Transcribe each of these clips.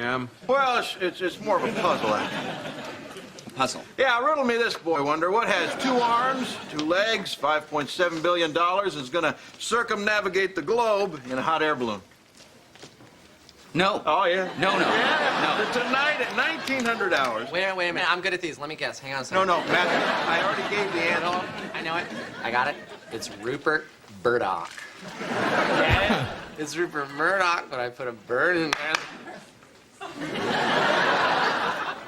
Well, it's more of a puzzle, actually. Puzzle. Yeah, riddle me this, boy wonder. What has 2 arms, 2 legs, $5.7 billion, is going to circumnavigate the globe in a hot air balloon? No. Oh, yeah? No. Yeah, tonight at 1900 hours. Wait a minute. I'm good at these. Let me guess. Hang on a second. No, Matthew, I already gave the answer. No, I know it. I got it. It's Rupert Murdoch. Yeah, it's Rupert Murdoch, but I put a bird in there.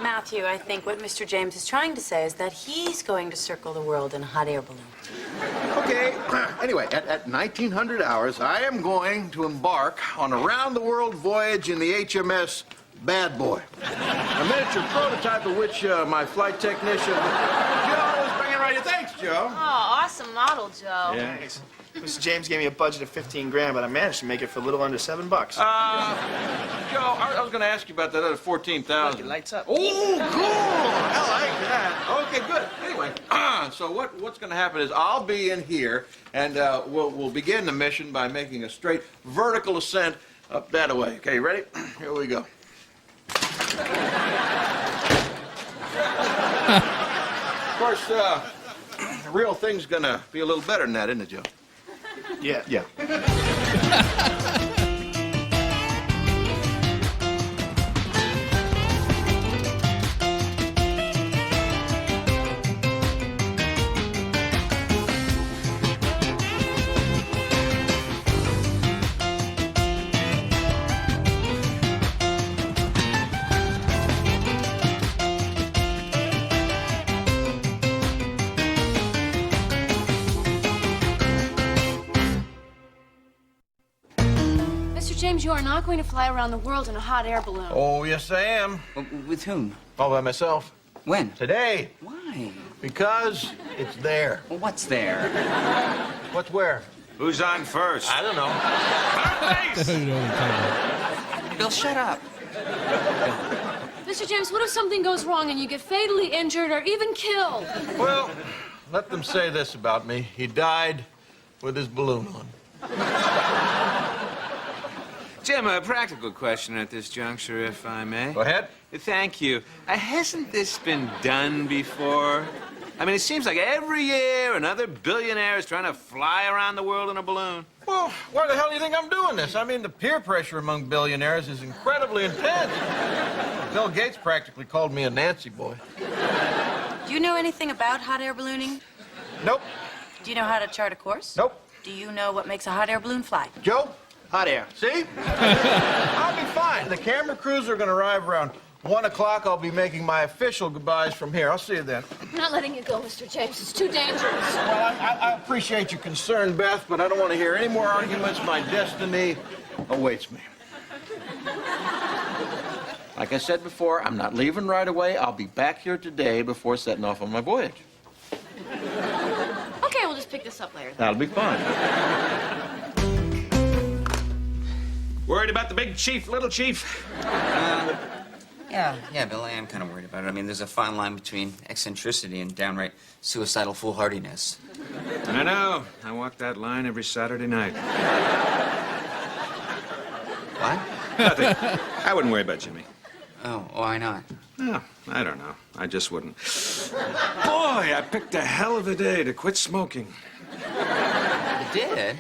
Matthew, I think what Mr. James is trying to say is that he's going to circle the world in a hot air balloon. Okay, anyway, at 1900 hours, I am going to embark on a round-the-world voyage in the HMS Bad Boy. A miniature prototype of which my flight technician, Joe, is bringing right here. Thanks, Joe. Oh, awesome model, Joe. Yeah. Mr. James gave me a budget of 15 grand, but I managed to make it for a little under $7. Joe, I was going to ask you about that other 14,000. Look, it lights up. Oh, cool! I like that. Okay, good. Anyway, so what's going to happen is I'll be in here, and we'll begin the mission by making a straight vertical ascent up that way. Okay, you ready? Here we go. Of course, the real thing's going to be a little better than that, isn't it, Joe? Yeah. Yeah. Mr. James, you are not going to fly around the world in a hot air balloon. Oh, yes, I am. With whom? All by myself. When? Today. Why? Because it's there. Well, what's there? What's where? Who's on first? I don't know. Bill, shut up. Mr. James, what if something goes wrong and you get fatally injured or even killed? Well, let them say this about me. He died with his balloon on. Jim, a practical question at this juncture, if I may. Go ahead. Thank you. Hasn't this been done before? I mean, it seems like every year another billionaire is trying to fly around the world in a balloon. Well, why the hell do you think I'm doing this? I mean, the peer pressure among billionaires is incredibly intense. Bill Gates practically called me a Nancy boy. Do you know anything about hot air ballooning? Nope. Do you know how to chart a course? Nope. Do you know what makes a hot air balloon fly? Joe? Hot air. See? I'll be fine. The camera crews are going to arrive around 1 o'clock. I'll be making my official goodbyes from here. I'll see you then. I'm not letting you go, Mr. James. It's too dangerous. Well, I appreciate your concern, Beth, but I don't want to hear any more arguments. My destiny awaits me. Like I said before, I'm not leaving right away. I'll be back here today before setting off on my voyage. Okay, we'll just pick this up later. That'll be fine. Worried about the big chief, little chief? Yeah, Bill, I am kind of worried about it. I mean, there's a fine line between eccentricity and downright suicidal foolhardiness. I know. I walk that line every Saturday night. What? Nothing. I wouldn't worry about Jimmy. Oh, why not? No, I don't know. I just wouldn't. Boy, I picked a hell of a day to quit smoking. You did?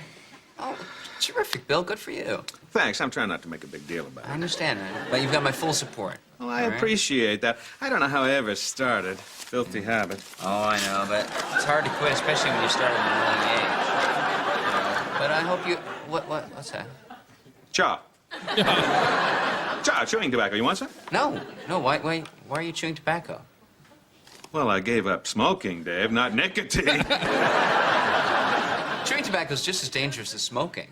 Oh, terrific, Bill. Good for you. Thanks. I'm trying not to make a big deal about I it. understand, but you've got my full support. Well, I All right? appreciate that. I don't know how I ever started. Filthy habit. Oh, I know, but it's hard to quit, especially when you start at an early age. But I hope you... What's that? Chaw. Chaw, chewing tobacco. You want some? No. Why are you chewing tobacco? Well, I gave up smoking, Dave, not nicotine. Chewing tobacco is just as dangerous as smoking.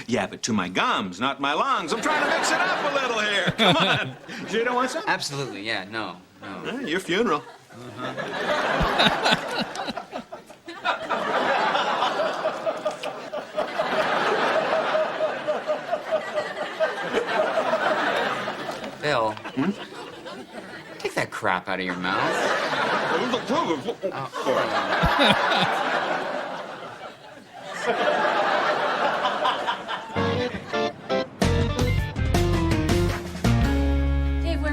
Yeah, but to my gums, not my lungs. I'm trying to mix it up a little here. Come on. You don't want some? Absolutely, yeah, no. Your funeral. Bill, take that crap out of your mouth.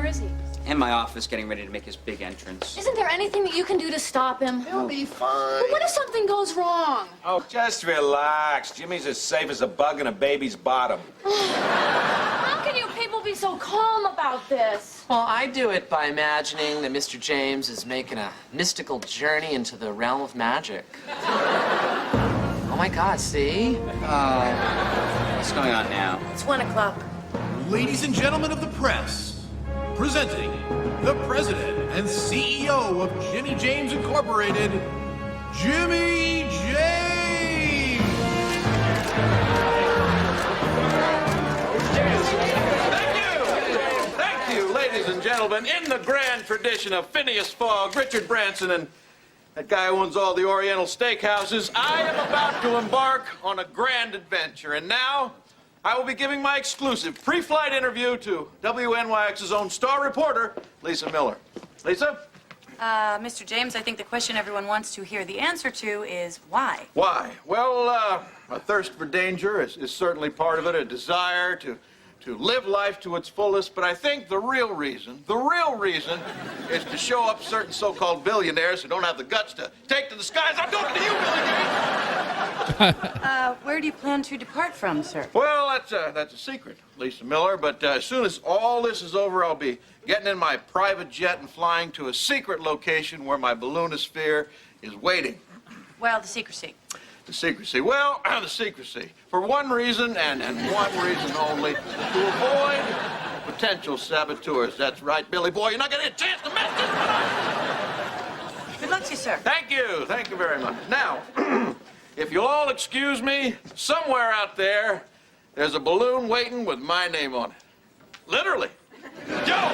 is he? In my office, getting ready to make his big entrance. Isn't there anything that you can do to stop him? He'll be fine. But what if something goes wrong? Oh, just relax. Jimmy's as safe as a bug in a baby's bottom. How can you people be so calm about this? Well, I do it by imagining that Mr. James is making a mystical journey into the realm of magic. Oh my God, see? What's going on now? It's 1 o'clock. Ladies and gentlemen of the press, presenting the president and CEO of Jimmy James Incorporated, Jimmy James! Thank you, ladies and gentlemen. In the grand tradition of Phineas Fogg, Richard Branson, and that guy who owns all the Oriental steakhouses, I am about to embark on a grand adventure. And now, I will be giving my exclusive pre-flight interview to WNYX's own star reporter, Lisa Miller. Lisa? Mr. James, I think the question everyone wants to hear the answer to is why? Why? Well, a thirst for danger is certainly part of it, a desire to live life to its fullest, but I think the real reason is to show up certain so-called billionaires who don't have the guts to take to the skies. I'm talking to you, Billy Gates! Where do you plan to depart from, sir? Well, that's a secret, Lisa Miller, but as soon as all this is over, I'll be getting in my private jet and flying to a secret location where my balloonosphere is waiting. Well, the secrecy. The secrecy. Well, the secrecy. For one reason, and one reason only, to avoid potential saboteurs. That's right, Billy boy. You're not going to get a chance to mess this one up. Good luck to you, sir. Thank you. Thank you very much. Now, if you'll all excuse me, somewhere out there, there's a balloon waiting with my name on it. Literally. Joe!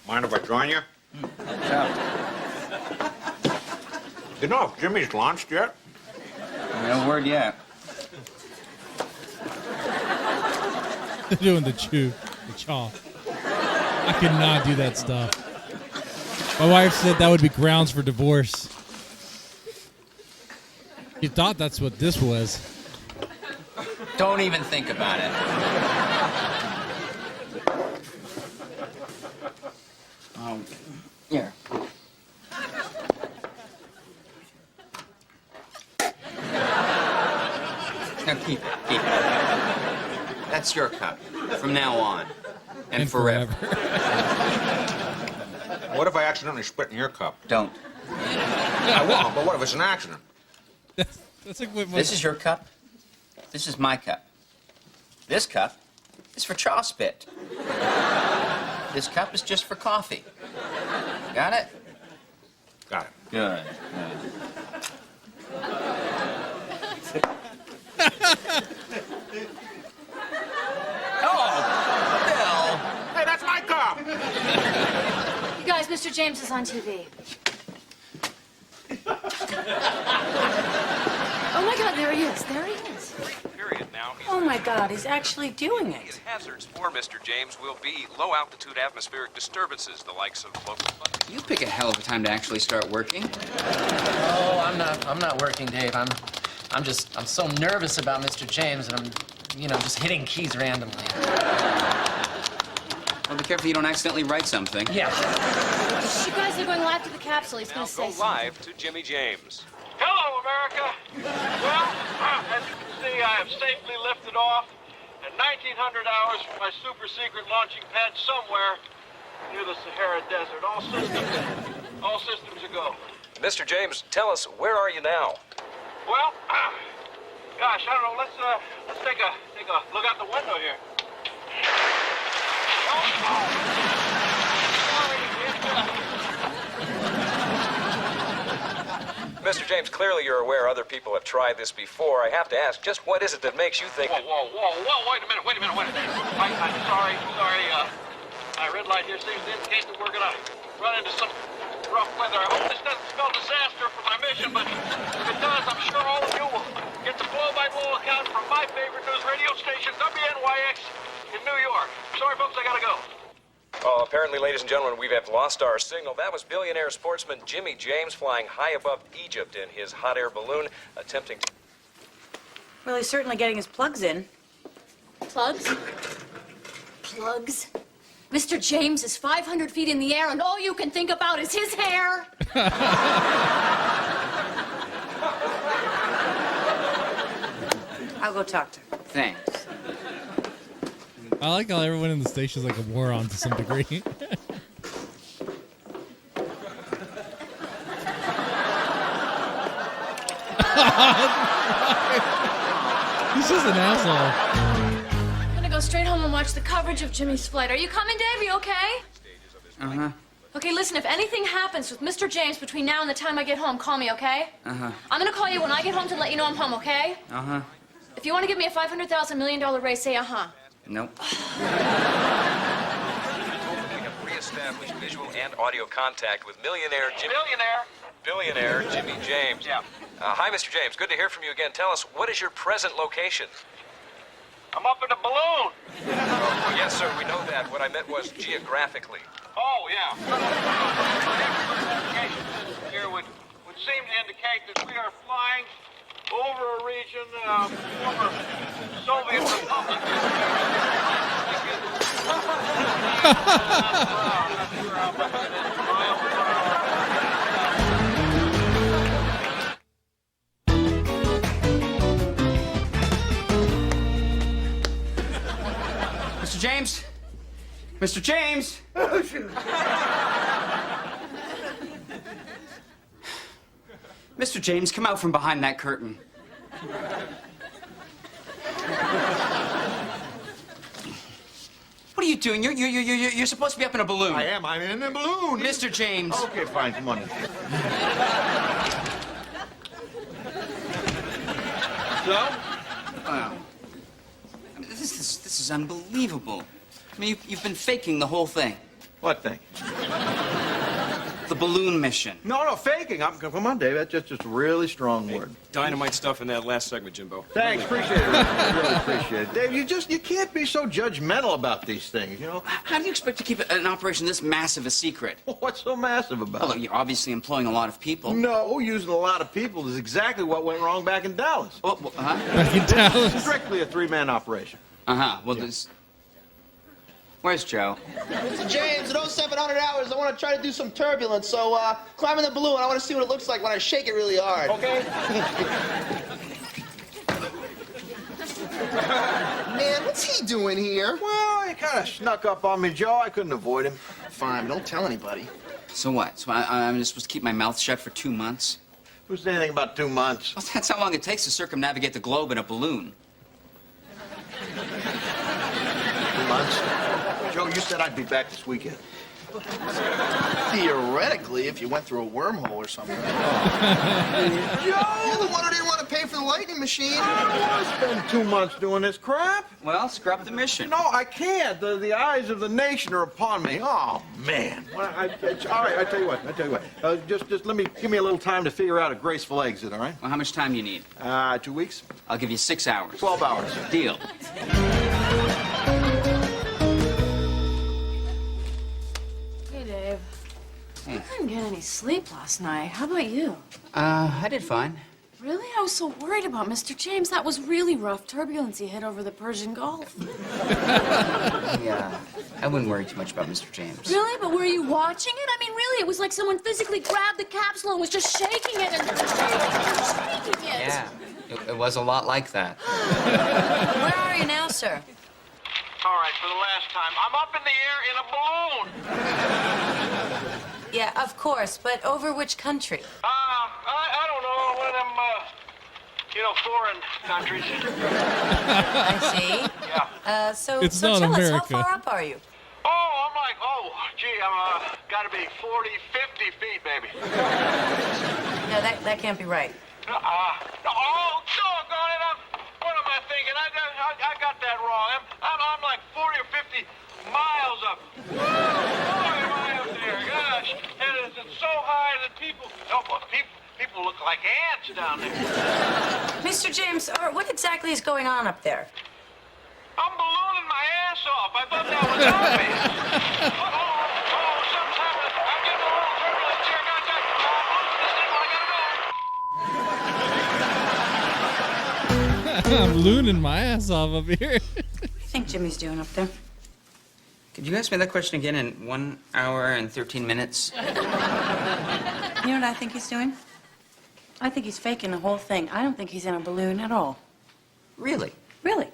Mind if I join you? You know if Jimmy's launched yet? No word yet. They're doing the chaw. I could not do that stuff. My wife said that would be grounds for divorce. You thought that's what this was. Don't even think about it. Here. Now keep it. That's your cup from now on and forever. What if I accidentally spit in your cup? Don't. I won't, but what if it's an accident? That's like what This is your cup. This is my cup. This cup is for chaw spit. This cup is just for coffee. Got it? Got it. Good. Oh, Bill. Hey, that's my cup! You guys, Mr. James is on TV. Oh my God, there he is. There he is. Period now. Oh my God, he's actually doing it. Hazards for Mr. James will be low-altitude atmospheric disturbances, the likes of local flooding. You pick a hell of a time to actually start working. Oh, I'm not working, Dave. I'm so nervous about Mr. James that I'm, just hitting keys randomly. Well, be careful you don't accidentally write something. Yeah. You guys are going live to the capsule. He's Now going to say go something. live to Jimmy James. Hello, America. Well, as you can see, I have safely lifted off at 1900 hours from my super secret launching pad somewhere near the Sahara Desert. All systems a go. Mr. James, tell us, where are you now? Well, gosh, I don't know. Let's take a look out the window here. Mr. James, clearly you're aware other people have tried this before. I have to ask, just what is it that makes you think... Whoa, wait a minute. I'm sorry. My red light here seems to indicate that we're gonna run into some rough weather. I hope this doesn't spell disaster for my mission, but if it does, I'm sure all of you will get the blow-by-blow account from my favorite news radio station, WNYX in New York. Sorry, folks, I gotta go. Oh, apparently, ladies and gentlemen, we have lost our signal. That was billionaire sportsman Jimmy James flying high above Egypt in his hot air balloon, attempting to... Well, he's certainly getting his plugs in. Plugs? Plugs? Mr. James is 500 feet in the air, and all you can think about is his hair. I'll go talk to her. Thanks. I like how everyone in the station is like a moron to some degree. He's just an asshole. I'm gonna go straight home and watch the coverage of Jimmy's flight. Are you coming, Dave? You okay? Uh-huh. Okay, listen, if anything happens with Mr. James between now and the time I get home, call me, okay? Uh-huh. I'm gonna call you when I get home to let you know I'm home, okay? Uh-huh. If you want to give me a $500,000 million raise, say uh-huh. Nope. We have re-established visual and audio contact with billionaire Jimmy James. Yeah. Hi, Mr. James. Good to hear from you again. Tell us, what is your present location? I'm up in a balloon. Oh, yes, sir, we know that. What I meant was geographically. Oh, yeah. Here would seem to indicate that we are flying over a region former Soviet Republic. Mr. James? Mr. James? Mr. James, come out from behind that curtain. What are you doing? You're supposed to be up in a balloon. I am. I'm in a balloon. Mr. James. Okay, fine. Come on in. So? Wow. I mean, this is unbelievable. I mean, you've been faking the whole thing. What thing? The balloon mission. No, faking. Come on, Dave. That's just a really strong word. Dynamite stuff in that last segment, Jimbo. Thanks, appreciate it. I really appreciate it. Dave, you can't be so judgmental about these things, you know? How do you expect to keep an operation this massive a secret? What's so massive about Well, it? you're obviously employing a lot of people. No, using a lot of people is exactly what went wrong back in Dallas. Huh? Back in Dallas. Strictly a three-man operation. Uh-huh. Well, this... Where's Joe? Mr. James, in 0700 hours, I want to try to do some turbulence, so climb in the balloon. I want to see what it looks like when I shake it really hard. Okay? Man, what's he doing here? Well, he kind of snuck up on me, Joe. I couldn't avoid him. Fine, don't tell anybody. So what? So I'm just supposed to keep my mouth shut for 2 months? Who said anything about 2 months? Well, that's how long it takes to circumnavigate the globe in a balloon. 2 months? Joe, you said I'd be back this weekend. Theoretically, if you went through a wormhole or something. Joe! You're the one who didn't want to pay for the lightning machine. I don't want to spend 2 months doing this crap. Well, scrub the mission. No, I can't. The eyes of the nation are upon me. Oh, man. Well, all right, I tell you what. Just give me a little time to figure out a graceful exit, all right? Well, how much time do you need? 2 weeks. I'll give you 6 hours. 12 hours. Deal. Hey, Dave. Hey. I didn't get any sleep last night. How about you? I did fine. Really? I was so worried about Mr. James. That was really rough turbulence he hit over the Persian Gulf. Yeah, I wouldn't worry too much about Mr. James. Really? But were you watching it? I mean, really, it was like someone physically grabbed the capsule and was just shaking it and shaking it. Yeah, it was a lot like that. Where are you now, sir? All right, for the last time, I'm up in the air in a balloon. Yeah, of course, but over which country? I don't know, one of them, foreign countries. I see. Yeah. So It's so not tell us, how America. far up are you? Oh, I'm like, I'm gotta be 40, 50 feet, maybe. No, that can't be right. Oh, doggone it, what am I thinking? I got that wrong. I'm like 40 or 50 miles up. Boy, am I up there, gosh. And it's so high that people look like ants down there. Mr. James, what exactly is going on up there? I'm ballooning my ass face off. I thought that was obvious. Something's happening. I'm getting a little turbulence here. Contact. I'm losing the signal. I gotta go. I'm ballooning my ass off up here. What do you think Jimmy's doing up there? Could you ask me that question again in 1 hour and 13 minutes? You know what I think he's doing? I think he's faking the whole thing. I don't think he's in a balloon at all. Really? Really?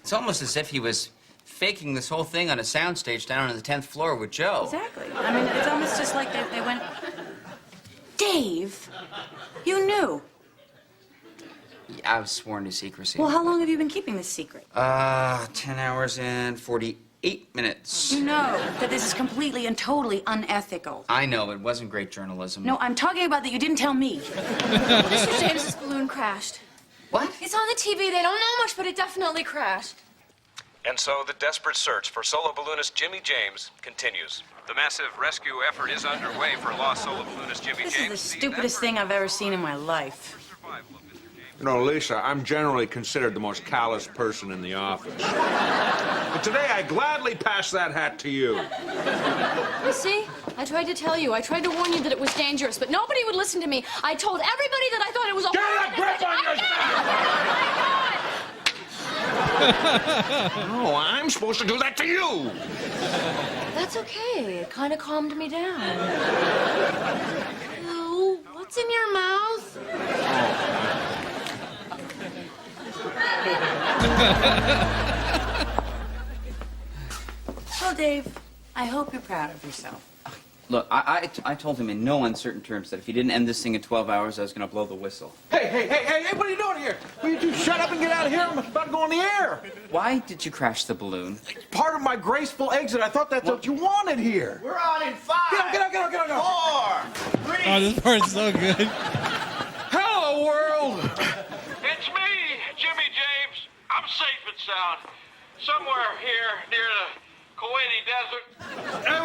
It's almost as if he was faking this whole thing on a soundstage down on the 10th floor with Joe. Exactly. I mean, it's almost just like they went... Dave, you knew. I was sworn to secrecy. Well, how long have you been keeping this secret? 10 hours and 48 minutes. You know that this is completely and totally unethical. I know, it wasn't great journalism. No, I'm talking about that you didn't tell me. Mr. James's balloon crashed. What? It's on the TV. They don't know much, but it definitely crashed. And so the desperate search for solo balloonist Jimmy James continues. The massive rescue effort is underway for lost solo balloonist Jimmy This James. is the stupidest thing I've ever seen in my life. You know, Lisa, I'm generally considered the most callous person in the office. But today, I gladly pass that hat to you. You see? I tried to tell you. I tried to warn you that it was dangerous, but nobody would listen to me. I told everybody that I thought it was a Get a grip on yourself! No, I'm supposed to do that to you. That's okay. It kind of calmed me down. Ew, what's in your mouth? Well, Dave, I hope you're proud of yourself. Look, I told him in no uncertain terms that if he didn't end this thing in 12 hours, I was going to blow the whistle. Hey, what are you doing here? Will you two shut up and get out of here? I'm about to go on the air. Why did you crash the balloon? It's part of my graceful exit. I thought that's what you wanted here. We're on in 5. Get up. 4. 3. Oh, this part's so good. Hello, world. It's me, Jimmy James. I'm safe and sound. Somewhere here near the Kuwaiti desert. It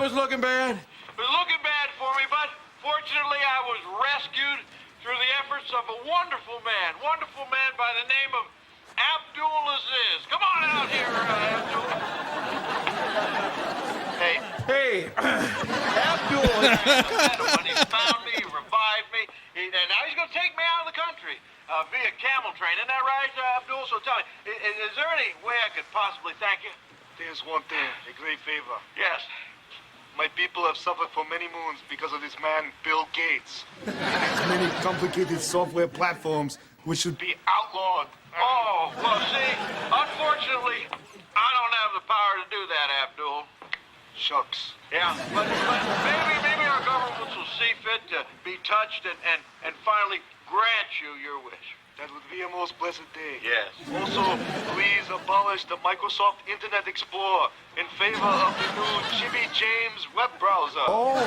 was looking bad. It was looking bad for me, but fortunately I was rescued through the efforts of a wonderful man by the name of Abdul Aziz. Come on out here, Abdul. Hey, Abdul. When he found me, he revived me, and now he's going to take me out of the country via camel train. Isn't that right, Abdul? So tell me, is there any way I could possibly thank you? There's one thing, a great favor. Yes. My people have suffered for many moons because of this man, Bill Gates. His many complicated software platforms which should be outlawed. Oh, well, see, unfortunately, I don't have the power to do that, Abdul. Shucks. Yeah, but maybe our governments will see fit to be touched and finally grant you your wish. That would be a most blessed day. Yes. Also, please abolish the Microsoft Internet Explorer in favor of the new Jimmy James web browser. Oh.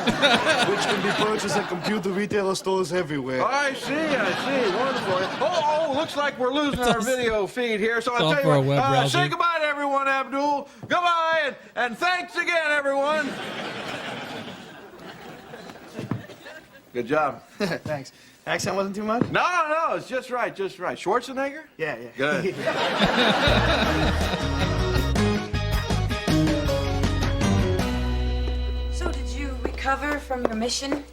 Which can be purchased at computer retailer stores everywhere. I see. Wonderful. Oh, looks like we're losing our video feed here. So I'll all tell for a you web what, browser. say goodbye to everyone, Abdul. Goodbye, and thanks again, everyone. Good job. Thanks. Accent wasn't too much? No, it's just right. Schwarzenegger? Yeah. Good. So, did you recover from your mission?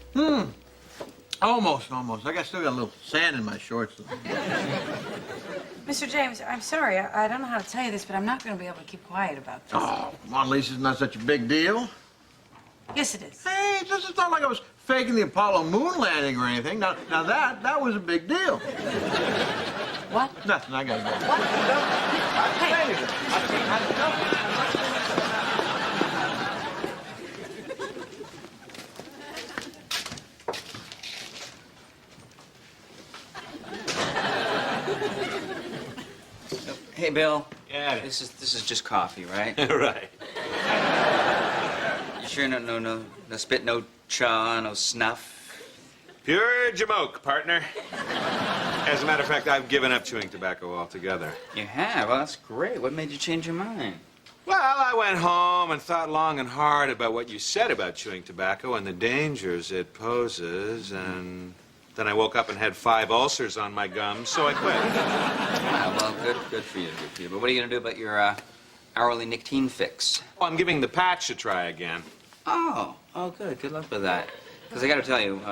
Almost. Still got a little sand in my shorts. Mr. James, I'm sorry. I don't know how to tell you this, but I'm not going to be able to keep quiet about this. Oh, come on, Lisa, it's not such a big deal. Yes, it is. Hey, it's not like I was faking the Apollo moon landing or anything. Now that was a big deal. What? Nothing, I gotta go. What? Hey, Bill. Yeah. This is just coffee, right? Right. You sure no spit, no chaw, no snuff? Pure jamoke, partner. As a matter of fact, I've given up chewing tobacco altogether. You have? Well, that's great. What made you change your mind? Well, I went home and thought long and hard about what you said about chewing tobacco and the dangers it poses, and Then I woke up and had 5 ulcers on my gums, so I quit. Ah, well, good for you, good for you. But what are you gonna do about your hourly nicotine fix? Oh, I'm giving the patch a try again. Oh, good. Good luck with that. Because I gotta tell you,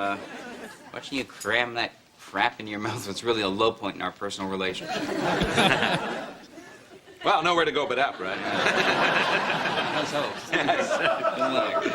watching you cram that crap into your mouth was really a low point in our personal relationship. Well, nowhere to go but up, right? Let's hope. Good luck.